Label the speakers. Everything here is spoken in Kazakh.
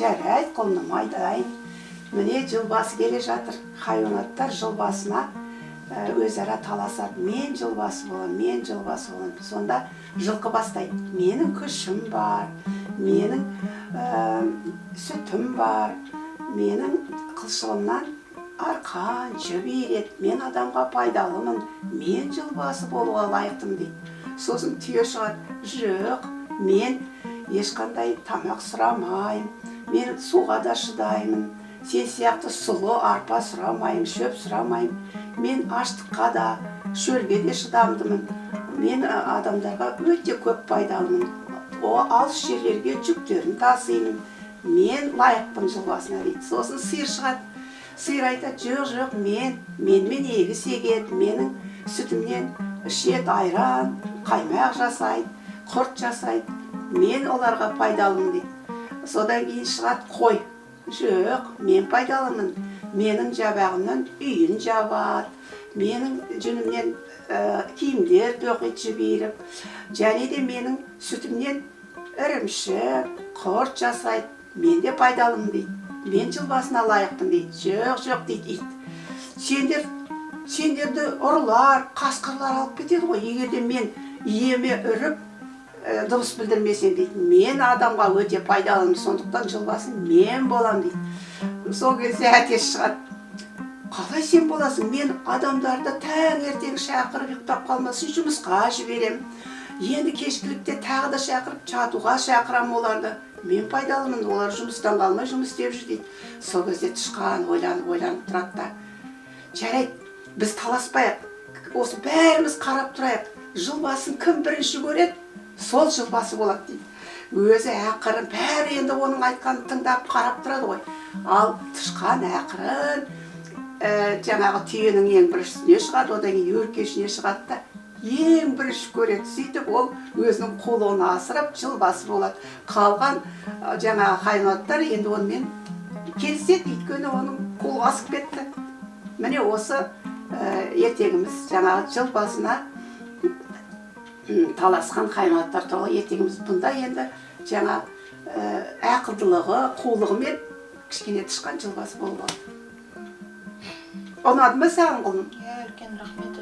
Speaker 1: жарайды құлыным айдайын. Міне жыл басы келе жатыр. Хайуанаттар жыл басына өзара таласады. Мен жыл басы болам, мен жыл басы болам. Сонда жылқы бастайды. Менің күшім бар, менің сүтім бар, менің қылшығымнан арқан, жіп иіреді, мен адамға пайдалымын, мен жыл басы болуға лайықтымын дейді. Сосын түйе шығады, жоқ, мен ешқандай тамақ сұрамаймын, мен суға да шыдаймын, сен сияқты сұлы арпа сұрамаймын, шөп сұрамаймын, мен аштыққа да, шөлге де шыдамдымын, мен адамдарға өте көп пайдалымын, алыс жерлерге жүктерін тасимын, мен лайықпын жыл басына дейді. Сосын сиыр шығады, сиыр айтады, жоқ, менімен егіс егеді, менің сүтімнен ішеді айран, қаймақ жасайды, құрт жасайды, мен оларға пайдалымын дейді. Содан кейін шығады қой, жоқ, мен пайдалымын, менің жабағымнан үйін жабады, менің жүнімнен киімдер тоқиды жіп иіріп, және де менің сүтімнен ірімшік, құрт жасайды, мен де пайдалымын дейді. Мен жыл басына лайықпын дейді. Жоқ дейді ит. Сендерді ұрылар, қасқырлар алып кетеді ғой. Егерде мен иеме үріп, дыбыс білдірмесем дейді. Мен адамға өте пайдалымын, сондықтан жыл басын мен болам дейді. Сол кезде әтеш шығады. Қалай сен боласың? Мен адамдарды таңертең шақырып ұйықтап қалмасын жұмысқа жіберем. Енді кешкілікте тағы да шақырып жатуға шақырам оларды. Мен пайдалымын, олар жұмыстан қалмай жұмыс істеп жүр дейді. Сол кезде тышқан ойланып тұрады да. Жарайды, біз таласпайық, осы бәріміз қарап тұрайық. Жыл басын кім бірінші көреді, сол жыл басы болады дейді. Өзі ақырын, бәрі енді оның айтқанын тыңдап қарап тұрады ғой. Ал тышқан ақырын жаңағы түйенің ең біріншісіне шығады, одан кейін өркешіне шығады да. Ең бірінші көреді, сөйтіп ол өзінің қолын асырып жыл басы болады. Қалған жаңағы хайуанаттар енді онымен келіседі, өйткені оның қолы асып кетті. Міне осы ертегіміз жаңағы жыл басына таласқан хайуанаттар туралы ертегіміз. Бұнда енді жаңа ақылдылығы, қулығымен кішкене тышқан жыл басы болып алды. Ұнады ма саған құлыным?
Speaker 2: Үлкен рахмет.